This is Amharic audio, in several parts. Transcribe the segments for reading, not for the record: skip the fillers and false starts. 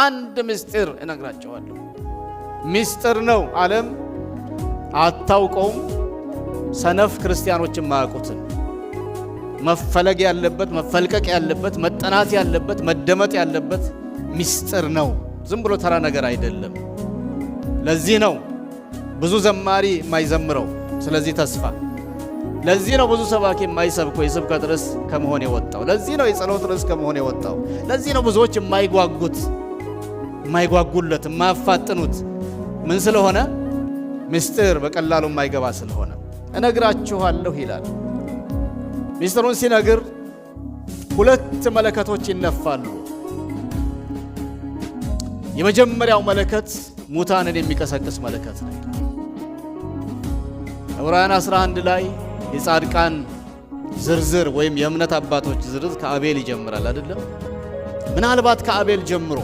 አንድ ምስጢር እነግራቸዋለሁ። ምስጢር ነው፣ ዓለም አታውቀውም። ሰነፍ ክርስቲያኖችን ማያውቁትን መፈለግ ያለበት መፈልቀቅ ያለበት መጠናት ያለበት መደመጥ ያለበት ምስጢር ነው። ዝም ብሎ ተራ ነገር አይደለም። ለዚህ ነው ብዙ ዘማሪ የማይዘምረው ስለዚህ ተስፋ። ለዚህ ነው ብዙ ሰባኪ የማይሰብከው የስብከት ርዕስ ከመሆን የወጣው። ለዚህ ነው የጸሎት ርዕስ ከመሆን የወጣው። ለዚህ ነው ብዙዎች የማይጓጉለት የማያፋጥኑት። ምን ስለሆነ? ምስጢር በቀላሉ የማይገባ ስለሆነ። እነግራችኋለሁ ይላል። ምስጢሩን ሲነግር ሁለት መለከቶች ይነፋሉ። የመጀመሪያው መለከት ሙታንን የሚቀሰቅስ መለከት ነው። ዕብራውያን 11 ላይ የጻድቃን ዝርዝር ወይም የእምነት አባቶች ዝርዝር ከአቤል ይጀምራል አይደለም? ምናልባት ከአቤል ጀምሮ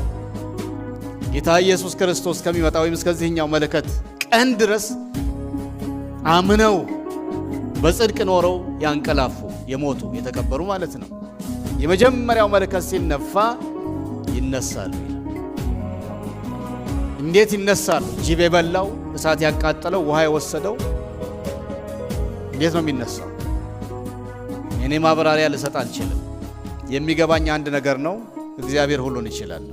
ጌታ ኢየሱስ ክርስቶስ ከሚመጣ ወይም እስከዚህኛው መለከት ቀን ድረስ አምነው በጽድቅ ኖረው ያንቀላፉ የሞቱ የተቀበሩ ማለት ነው። የመጀመሪያው መለከት ሲነፋ ይነሳሉ። እንዴት ይነሳሉ? ጅብ የበላው እሳት ያቃጠለው ውሃ የወሰደው እንዴት ነው የሚነሳው? እኔ ማብራሪያ ልሰጥ አልችልም። የሚገባኝ አንድ ነገር ነው። እግዚአብሔር ሁሉን ይችላል።